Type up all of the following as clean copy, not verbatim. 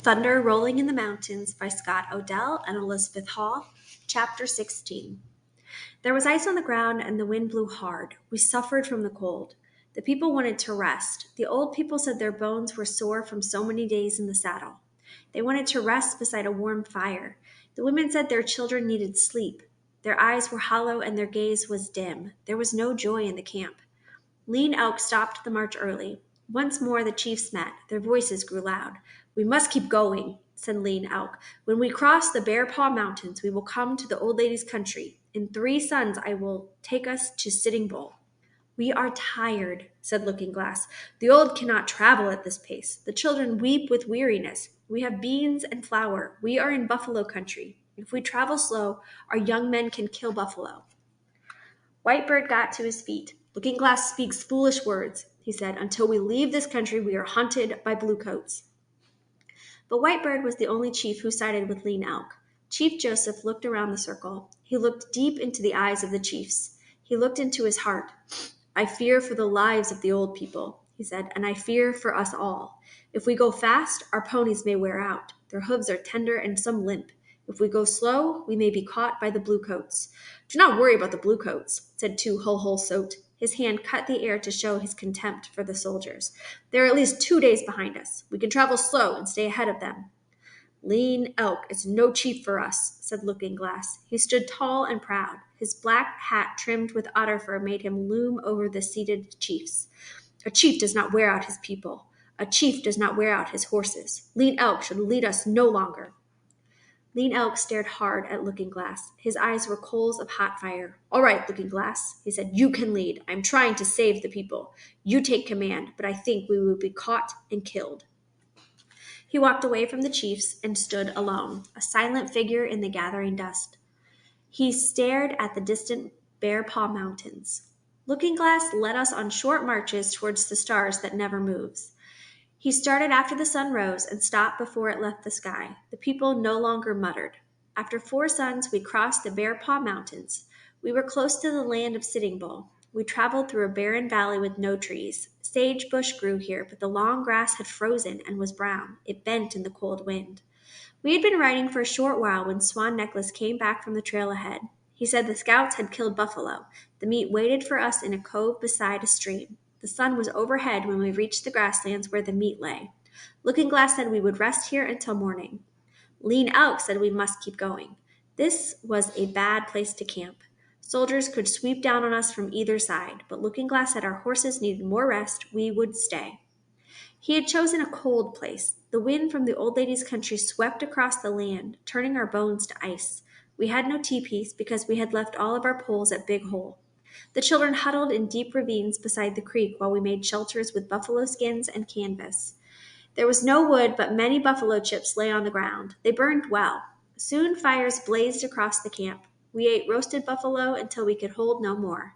Thunder Rolling in the Mountains by Scott Odell and Elizabeth Hall, Chapter 16. There was ice on the ground and the wind blew hard. We suffered from the cold. The people wanted to rest. The old people said their bones were sore from so many days in the saddle. They wanted to rest beside a warm fire. The women said their children needed sleep. Their eyes were hollow and their gaze was dim. There was no joy in the camp. Lean Elk stopped the march early. Once more the chiefs met. Their voices grew loud. "We must keep going," said Lean Elk. "When we cross the Bear Paw Mountains, we will come to the old lady's country. In 3 suns I will take us to Sitting Bull." "We are tired," said Looking Glass. "The old cannot travel at this pace. The children weep with weariness. We have beans and flour. We are in buffalo country. If we travel slow, our young men can kill buffalo." Whitebird got to his feet. "Looking Glass speaks foolish words," he said. "Until we leave this country, we are hunted by bluecoats." But Whitebird was the only chief who sided with Lean Elk. Chief Joseph looked around the circle. He looked deep into the eyes of the chiefs. He looked into his heart. "I fear for the lives of the old people," he said, "and I fear for us all. If we go fast, our ponies may wear out. Their hooves are tender and some limp. If we go slow, we may be caught by the bluecoats." "Do not worry about the bluecoats," said Hol-Hol-Sote. His hand cut the air to show his contempt for the soldiers. "They are at least 2 days behind us. We can travel slow and stay ahead of them." "Lean Elk is no chief for us," said Looking Glass. He stood tall and proud. His black hat trimmed with otter fur made him loom over the seated chiefs. "A chief does not wear out his people. A chief does not wear out his horses. Lean Elk should lead us no longer." Lean Elk stared hard at Looking Glass. His eyes were coals of hot fire. "All right, Looking Glass," he said. "You can lead. I am trying to save the people. You take command, but I think we will be caught and killed." He walked away from the chiefs and stood alone, a silent figure in the gathering dust. He stared at the distant Bear Paw Mountains. Looking Glass led us on short marches towards the stars that never moves. He started after the sun rose and stopped before it left the sky. The people no longer muttered. After 4 suns, we crossed the Bear Paw Mountains. We were close to the land of Sitting Bull. We traveled through a barren valley with no trees. Sagebrush grew here, but the long grass had frozen and was brown. It bent in the cold wind. We had been riding for a short while when Swan Necklace came back from the trail ahead. He said the scouts had killed buffalo. The meat waited for us in a cove beside a stream. The sun was overhead when we reached the grasslands where the meat lay. Looking Glass said we would rest here until morning. Lean Elk said we must keep going. This was a bad place to camp. Soldiers could sweep down on us from either side, but Looking Glass said our horses needed more rest. We would stay. He had chosen a cold place. The wind from the old lady's country swept across the land, turning our bones to ice. We had no teepees because we had left all of our poles at Big Hole. The children huddled in deep ravines beside the creek while we made shelters with buffalo skins and canvas. There was no wood, but many buffalo chips lay on the ground. They burned well. Soon fires blazed across the camp. We ate roasted buffalo until we could hold no more.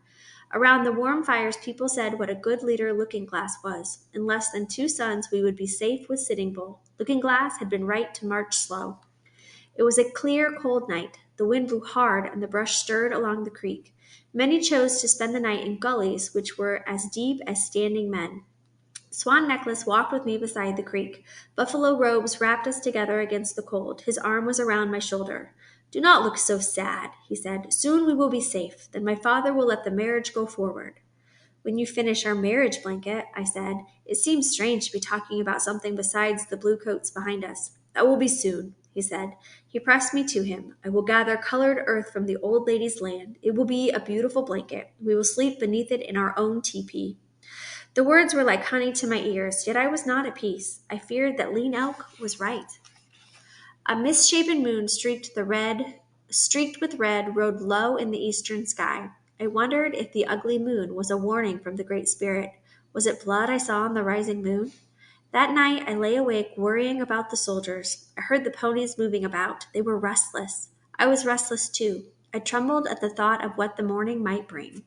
Around the warm fires, people said what a good leader Looking Glass was. In less than 2 suns, we would be safe with Sitting Bull. Looking Glass had been right to march slow. It was a clear, cold night. The wind blew hard, and the brush stirred along the creek. Many chose to spend the night in gullies which were as deep as standing men. Swan Necklace walked with me beside the creek. Buffalo robes wrapped us together against the cold. His arm was around my shoulder. "Do not look so sad," he said. "Soon we will be safe. Then my father will let the marriage go forward." "When you finish our marriage blanket," I said. "It seems strange to be talking about something besides the bluecoats behind us." "That will be soon," he said. He pressed me to him. "I will gather colored earth from the old lady's land. It will be a beautiful blanket. We will sleep beneath it in our own teepee." The words were like honey to my ears, yet I was not at peace. I feared that Lean Elk was right. A misshapen moon streaked with red rode low in the eastern sky. I wondered if the ugly moon was a warning from the Great Spirit. Was it blood I saw on the rising moon? That night I lay awake worrying about the soldiers. I heard the ponies moving about. They were restless. I was restless too. I trembled at the thought of what the morning might bring.